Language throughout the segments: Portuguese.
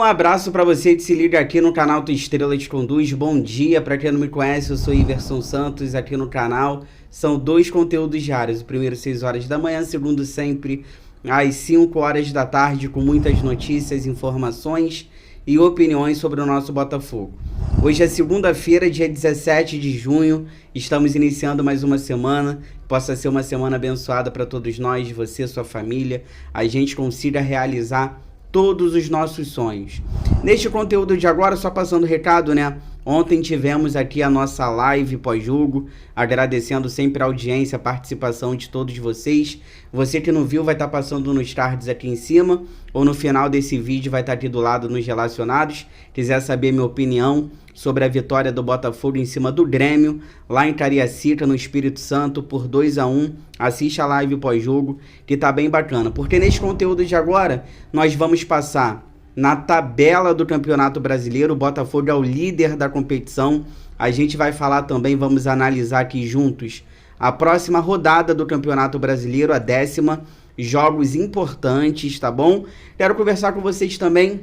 abraço para você que se liga aqui no canal Tua Estrela Te Conduz. Bom dia, para quem não me conhece, eu sou Iverson Santos aqui no canal. São 2 conteúdos diários, o primeiro 6 horas da manhã, o segundo sempre às 5 horas da tarde, com muitas notícias, informações e opiniões sobre o nosso Botafogo. Hoje é segunda-feira, dia 17 de junho, estamos iniciando mais uma semana, possa ser uma semana abençoada para todos nós, você, sua família, a gente consiga realizar todos os nossos sonhos. Neste conteúdo de agora, só passando o recado, né? Ontem tivemos aqui a nossa live pós-jogo, agradecendo sempre a audiência, a participação de todos vocês. Você que não viu vai estar passando nos cards aqui em cima, ou no final desse vídeo vai estar aqui do lado nos relacionados. Quiser saber minha opinião sobre a vitória do Botafogo em cima do Grêmio, lá em Cariacica, no Espírito Santo, por 2-1, assiste a live pós-jogo, que tá bem bacana. Porque neste conteúdo de agora, nós vamos passar na tabela do Campeonato Brasileiro. O Botafogo é o líder da competição. A gente vai falar também, vamos analisar aqui juntos a próxima rodada do Campeonato Brasileiro, a 10ª, jogos importantes, tá bom? Quero conversar com vocês também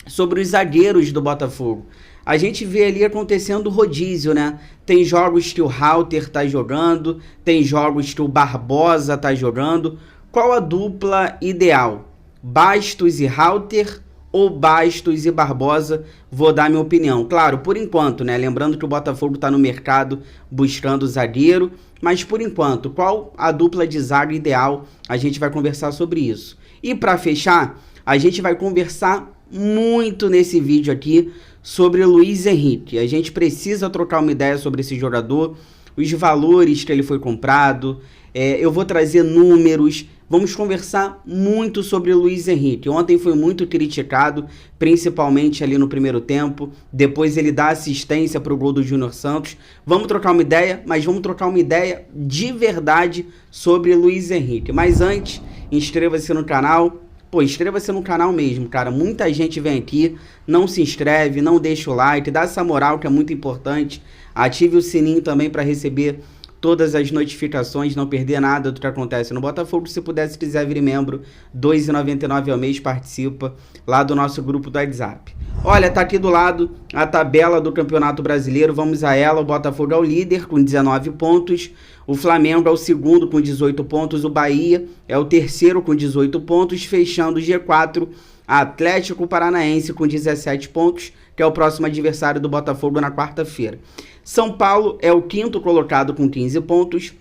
sobre os zagueiros do Botafogo. A gente vê ali acontecendo rodízio, né? Tem jogos que o Halter tá jogando, tem jogos que o Barbosa tá jogando. Qual a dupla ideal? Bastos e Halter ou Bastos e Barbosa? Vou dar minha opinião. Claro, por enquanto, né? Lembrando que o Botafogo tá no mercado buscando zagueiro, mas por enquanto, qual a dupla de zaga ideal? A gente vai conversar sobre isso. E para fechar, a gente vai conversar muito nesse vídeo aqui sobre Luiz Henrique. A gente precisa trocar uma ideia sobre esse jogador, os valores que ele foi comprado, eu vou trazer números, vamos conversar muito sobre Luiz Henrique. Ontem foi muito criticado, principalmente ali no primeiro tempo, depois ele dá assistência para o gol do Júnior Santos. Vamos trocar uma ideia, mas vamos trocar uma ideia de verdade sobre Luiz Henrique. Mas antes, inscreva-se no canal. Pô, inscreva-se no canal mesmo, cara. Muita gente vem aqui, não se inscreve, não deixa o like, dá essa moral que é muito importante. Ative o sininho também para receber todas as notificações, não perder nada do que acontece no Botafogo. Se puder, se quiser vir membro, R$ 2,99 ao mês, participa lá do nosso grupo do WhatsApp. Olha, tá aqui do lado a tabela do Campeonato Brasileiro, vamos a ela. O Botafogo é o líder com 19 pontos, o Flamengo é o segundo com 18 pontos, o Bahia é o terceiro com 18 pontos, fechando o G4, Atlético Paranaense com 17 pontos, que é o próximo adversário do Botafogo na quarta-feira. São Paulo é o quinto colocado com 15 pontos,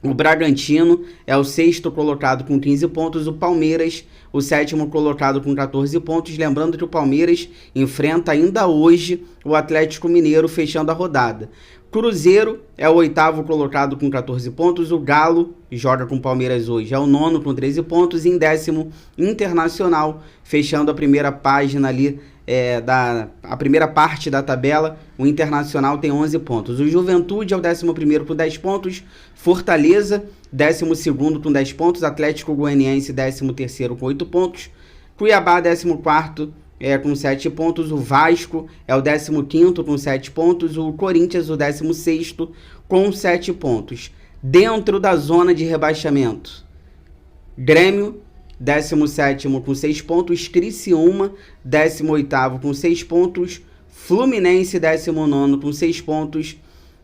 o Bragantino é o sexto colocado com 15 pontos, o Palmeiras, o sétimo colocado com 14 pontos. Lembrando que o Palmeiras enfrenta ainda hoje o Atlético Mineiro, fechando a rodada. Cruzeiro é o oitavo colocado com 14 pontos, o Galo joga com o Palmeiras hoje, é o nono com 13 pontos, e em décimo, Internacional, fechando a primeira página ali, a primeira parte da tabela. O Internacional tem 11 pontos. O Juventude é o 11º com 10 pontos, Fortaleza, 12º com 10 pontos, Atlético Goianiense, 13º com 8 pontos, Cuiabá, 14º, com 7 pontos, o Vasco é o 15º com 7 pontos, o Corinthians o 16º com 7 pontos. Dentro da zona de rebaixamento, Grêmio, 17º com 6 pontos, Criciúma, 18º com 6 pontos, Fluminense, 19º com 6 pontos,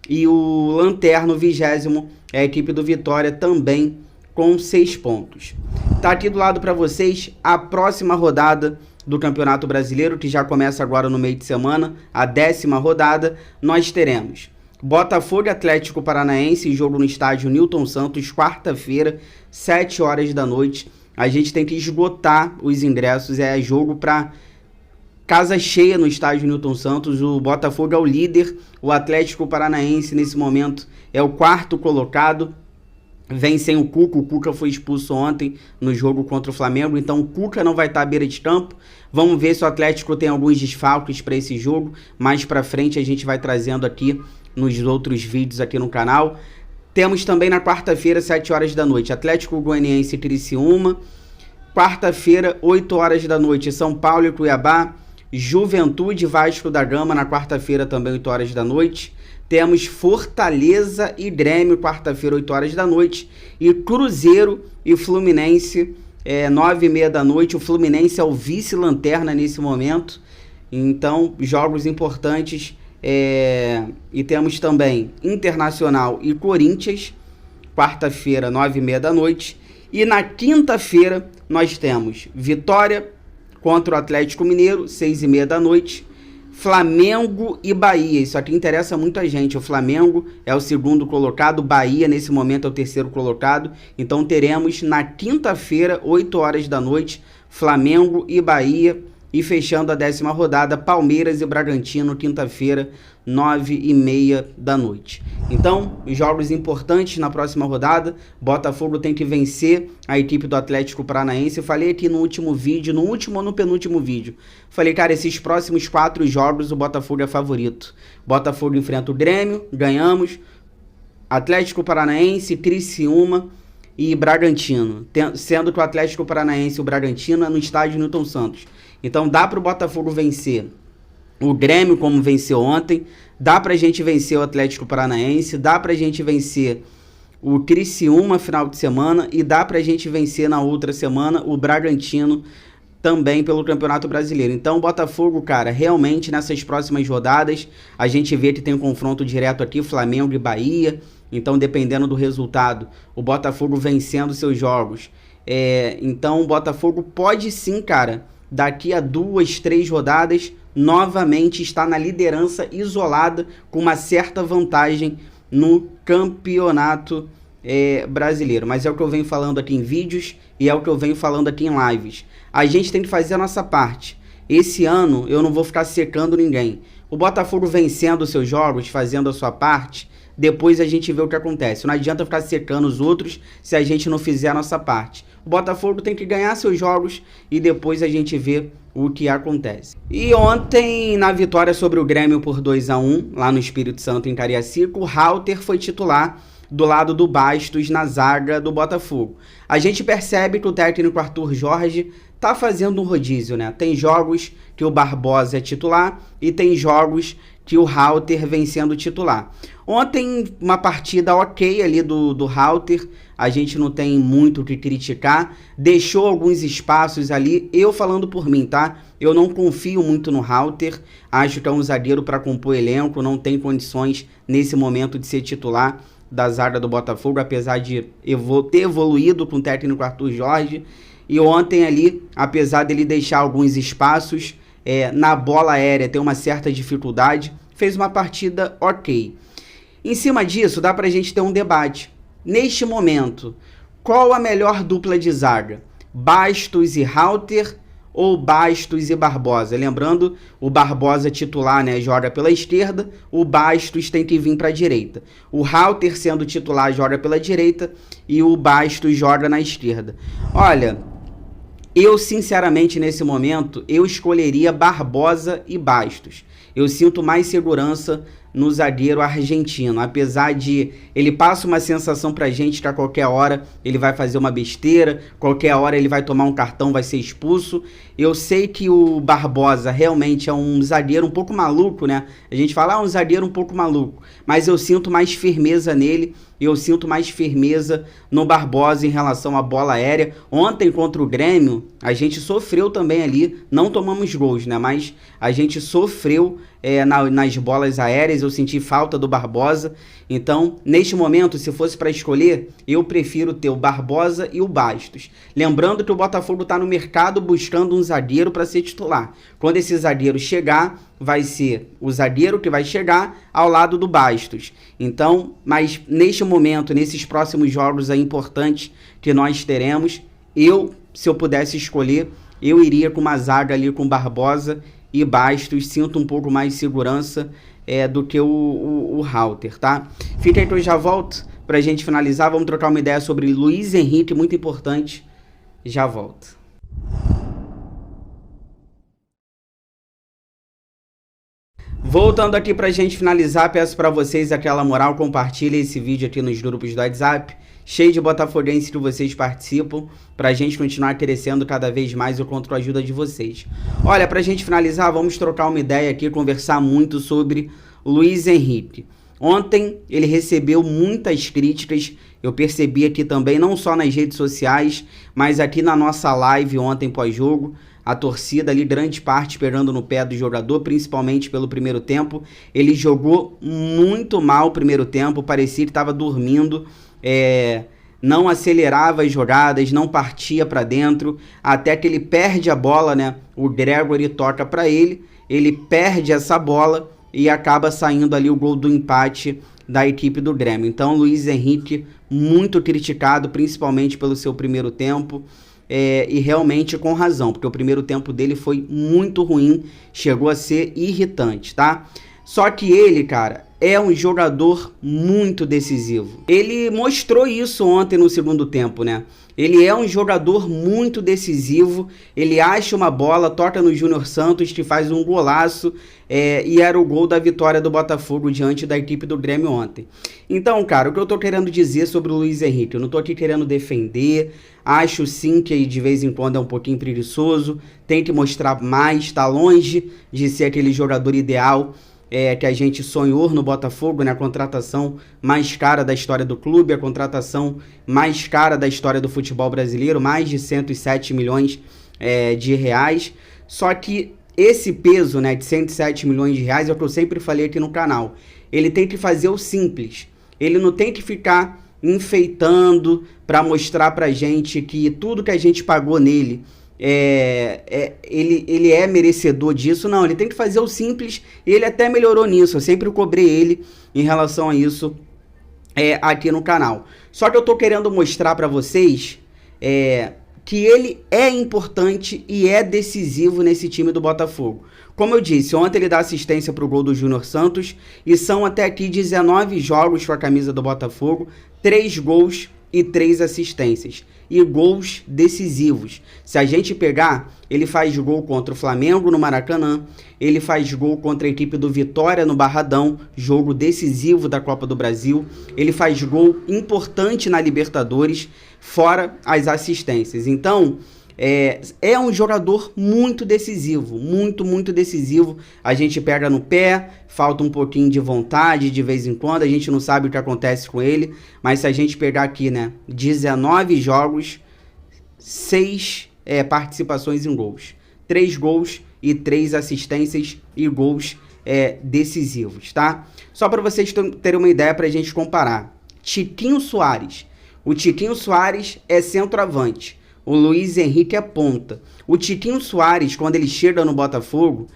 e o Lanterno, 20º, é a equipe do Vitória, também com 6 pontos. Tá aqui do lado para vocês a próxima rodada do Campeonato Brasileiro, que já começa agora no meio de semana, a 10ª rodada. Nós teremos Botafogo e Atlético Paranaense, jogo no estádio Newton Santos, quarta-feira, 7 horas da noite. A gente tem que esgotar os ingressos, é jogo para casa cheia no estádio Newton Santos. O Botafogo é o líder, o Atlético Paranaense nesse momento é o quarto colocado, vem sem o Cuca foi expulso ontem no jogo contra o Flamengo, então o Cuca não vai estar à beira de campo. Vamos ver se o Atlético tem alguns desfalques para esse jogo, mais para frente a gente vai trazendo aqui nos outros vídeos aqui no canal. Temos também na quarta-feira, 7 horas da noite, Atlético Goianiense e Criciúma. Quarta-feira, 8 horas da noite, São Paulo e Cuiabá. Juventude e Vasco da Gama na quarta-feira também, 8 horas da noite. Temos Fortaleza e Grêmio, quarta-feira, 8 horas da noite. E Cruzeiro e Fluminense 9h30 da noite. O Fluminense é o vice-lanterna nesse momento. Então, jogos importantes. E temos também Internacional e Corinthians, quarta-feira, 9h30 da noite. E na quinta-feira nós temos Vitória contra o Atlético Mineiro, 6h30 da noite. Flamengo e Bahia, isso aqui interessa muito a gente. O Flamengo é o segundo colocado, Bahia nesse momento é o terceiro colocado. Então teremos na quinta-feira, 8 horas da noite, Flamengo e Bahia. E fechando a 10ª rodada, Palmeiras e Bragantino, quinta-feira, 9h30 da noite. Então, jogos importantes na próxima rodada. Botafogo tem que vencer a equipe do Atlético Paranaense. Eu falei aqui no último vídeo, no último ou no penúltimo vídeo. Falei, cara, esses próximos 4 jogos o Botafogo é favorito. Botafogo enfrenta o Grêmio, ganhamos. Atlético Paranaense, Criciúma e Bragantino. Sendo que o Atlético Paranaense e o Bragantino é no estádio Newton Santos. Então dá para o Botafogo vencer o Grêmio como venceu ontem, dá pra gente vencer o Atlético Paranaense, dá pra gente vencer o Criciúma final de semana e dá pra gente vencer na outra semana o Bragantino também pelo Campeonato Brasileiro. Então o Botafogo, cara, realmente nessas próximas rodadas a gente vê que tem um confronto direto aqui, Flamengo e Bahia. Então dependendo do resultado, o Botafogo vencendo seus jogos, então o Botafogo pode sim, cara, daqui a 2, 3 rodadas, novamente está na liderança isolada, com uma certa vantagem no Campeonato Brasileiro. Mas é o que eu venho falando aqui em vídeos e é o que eu venho falando aqui em lives. A gente tem que fazer a nossa parte. Esse ano eu não vou ficar secando ninguém. O Botafogo vencendo os seus jogos, fazendo a sua parte, depois a gente vê o que acontece. Não adianta ficar secando os outros se a gente não fizer a nossa parte. O Botafogo tem que ganhar seus jogos e depois a gente vê o que acontece. E ontem, na vitória sobre o Grêmio por 2-1, lá no Espírito Santo, em Cariacica, o Halter foi titular do lado do Bastos na zaga do Botafogo. A gente percebe que o técnico Arthur Jorge tá fazendo um rodízio, né? Tem jogos que o Barbosa é titular e tem jogos que o Halter vem sendo titular. Ontem, uma partida ok ali do Halter, a gente não tem muito o que criticar, deixou alguns espaços ali, eu falando por mim, tá? Eu não confio muito no Halter, acho que é um zagueiro para compor elenco, não tem condições nesse momento de ser titular da zaga do Botafogo, apesar de ter evoluído com o técnico Arthur Jorge. E ontem ali, apesar dele deixar alguns espaços, na bola aérea tem uma certa dificuldade, fez uma partida ok. Em cima disso, dá pra gente ter um debate. Neste momento, qual a melhor dupla de zaga? Bastos e Halter ou Bastos e Barbosa? Lembrando, o Barbosa titular, né, joga pela esquerda, o Bastos tem que vir para a direita. O Halter, sendo titular, joga pela direita e o Bastos joga na esquerda. Olha, eu sinceramente nesse momento, eu escolheria Barbosa e Bastos. Eu sinto mais segurança no zagueiro argentino, apesar de ele passa uma sensação pra gente que a qualquer hora ele vai fazer uma besteira, qualquer hora ele vai tomar um cartão, vai ser expulso. Eu sei que o Barbosa realmente é um zagueiro um pouco maluco, né? A gente fala, um zagueiro um pouco maluco, mas eu sinto mais firmeza nele, eu sinto mais firmeza no Barbosa em relação à bola aérea. Ontem contra o Grêmio, a gente sofreu também ali, não tomamos gols, né? Mas a gente sofreu nas bolas aéreas, eu senti falta do Barbosa. Então, neste momento, se fosse para escolher, eu prefiro ter o Barbosa e o Bastos. Lembrando que o Botafogo está no mercado buscando um zagueiro para ser titular. Quando esse zagueiro chegar, vai ser o zagueiro que vai chegar ao lado do Bastos. Então, mas neste momento, nesses próximos jogos aí importantes que nós teremos, se eu pudesse escolher, eu iria com uma zaga ali com Barbosa e Bastos. Sinto um pouco mais de segurança do que o Halter, tá? Fica aí que eu já volto pra gente finalizar. Vamos trocar uma ideia sobre Luiz Henrique, muito importante. Já volto. Voltando aqui pra gente finalizar, peço pra vocês aquela moral, compartilhem esse vídeo aqui nos grupos do WhatsApp, cheio de botafoguenses que vocês participam, pra gente continuar crescendo cada vez mais, eu conto com a ajuda de vocês. Olha, pra gente finalizar, vamos trocar uma ideia aqui, conversar muito sobre Luiz Henrique. Ontem ele recebeu muitas críticas Eu percebi aqui também, não só nas redes sociais, mas aqui na nossa live ontem pós-jogo, a torcida ali, grande parte, pegando no pé do jogador, principalmente pelo primeiro tempo. Ele jogou muito mal o primeiro tempo, parecia que estava dormindo, não acelerava as jogadas, não partia para dentro, até que ele perde a bola, né? O Gregory toca para ele perde essa bola e acaba saindo ali o gol do empate da equipe do Grêmio. Então, Luiz Henrique, muito criticado, principalmente pelo seu primeiro tempo, e realmente com razão, porque o primeiro tempo dele foi muito ruim, chegou a ser irritante, tá? Só que ele, cara, é um jogador muito decisivo. Ele mostrou isso ontem no segundo tempo, né? Ele é um jogador muito decisivo, ele acha uma bola, toca no Júnior Santos, que faz um golaço, e era o gol da vitória do Botafogo diante da equipe do Grêmio ontem. Então, cara, o que eu tô querendo dizer sobre o Luiz Henrique? Eu não tô aqui querendo defender, acho sim que de vez em quando é um pouquinho preguiçoso, tem que mostrar mais, tá longe de ser aquele jogador ideal que a gente sonhou no Botafogo, né? A contratação mais cara da história do clube, a contratação mais cara da história do futebol brasileiro, mais de 107 milhões de reais. Só que esse peso, né, de 107 milhões de reais é o que eu sempre falei aqui no canal. Ele tem que fazer o simples. Ele não tem que ficar enfeitando para mostrar pra gente que tudo que a gente pagou nele ele é merecedor disso. Não, ele tem que fazer o simples, e ele até melhorou nisso. Eu sempre cobrei ele em relação a isso aqui no canal. Só que eu tô querendo mostrar para vocês que ele é importante e é decisivo nesse time do Botafogo. Como eu disse, ontem ele dá assistência para o gol do Júnior Santos, e são até aqui 19 jogos com a camisa do Botafogo, 3 gols e 3 assistências, e gols decisivos. Se a gente pegar, ele faz gol contra o Flamengo no Maracanã, ele faz gol contra a equipe do Vitória no Barradão, jogo decisivo da Copa do Brasil, ele faz gol importante na Libertadores, fora as assistências. Então, é um jogador muito decisivo, muito decisivo. A gente pega no pé, falta um pouquinho de vontade de vez em quando, a gente não sabe o que acontece com ele, mas se a gente pegar aqui, né, 19 jogos, 6 participações em gols, 3 gols e 3 assistências e gols decisivos, tá? Só para vocês terem uma ideia, para a gente comparar. Tiquinho Soares, o Tiquinho Soares é centroavante, o Luiz Henrique é ponta. O Tiquinho Soares, quando ele chega no Botafogo,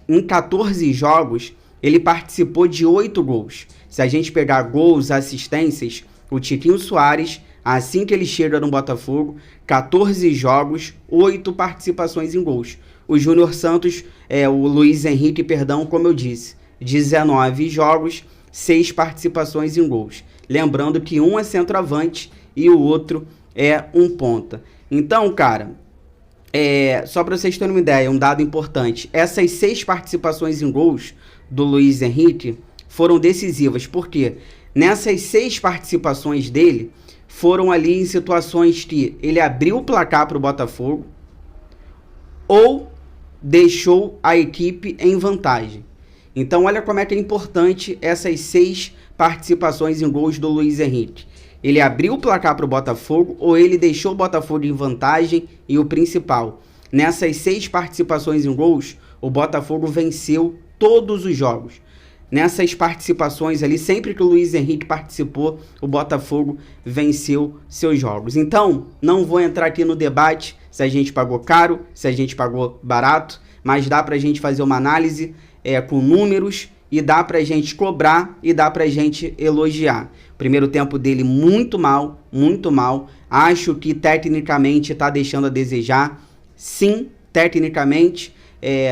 em 14 jogos, ele participou de 8 gols. Se a gente pegar gols, assistências, o Tiquinho Soares, assim que ele chega no Botafogo, 14 jogos, 8 participações em gols. O Júnior Santos, o Luiz Henrique, perdão, como eu disse, 19 jogos, 6 participações em gols. Lembrando que um é centroavante e o outro é um ponta. Então, cara, só para vocês terem uma ideia, um dado importante, essas 6 participações em gols do Luiz Henrique foram decisivas, porque nessas 6 participações dele, foram ali em situações que ele abriu o placar para o Botafogo ou deixou a equipe em vantagem. Então, olha como é que é importante essas 6 participações em gols do Luiz Henrique. Ele abriu o placar para o Botafogo ou ele deixou o Botafogo em vantagem, e o principal, nessas 6 participações em gols, o Botafogo venceu todos os jogos. Nessas participações ali, sempre que o Luiz Henrique participou, o Botafogo venceu seus jogos. Então, não vou entrar aqui no debate se a gente pagou caro, se a gente pagou barato, mas dá pra gente fazer uma análise com números, e dá pra gente cobrar e dá pra gente elogiar. Primeiro tempo dele muito mal, muito mal. Acho que tecnicamente tá deixando a desejar. Sim, tecnicamente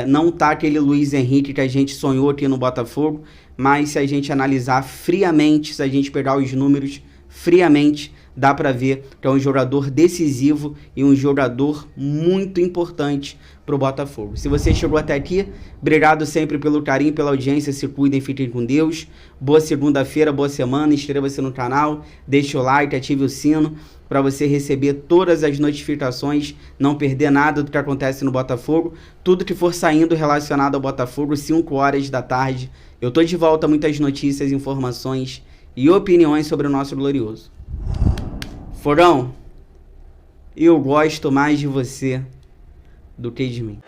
não tá aquele Luiz Henrique que a gente sonhou aqui no Botafogo, mas se a gente analisar friamente, se a gente pegar os números friamente, dá para ver que é um jogador decisivo e um jogador muito importante para o Botafogo. Se você chegou até aqui, obrigado sempre pelo carinho, pela audiência, se cuidem, fiquem com Deus. Boa segunda-feira, boa semana, inscreva-se no canal, deixe o like, ative o sino para você receber todas as notificações, não perder nada do que acontece no Botafogo. Tudo que for saindo relacionado ao Botafogo, 5 horas da tarde, eu tô de volta, muitas notícias, informações e opiniões sobre o nosso glorioso. Fogão, eu gosto mais de você do que de mim.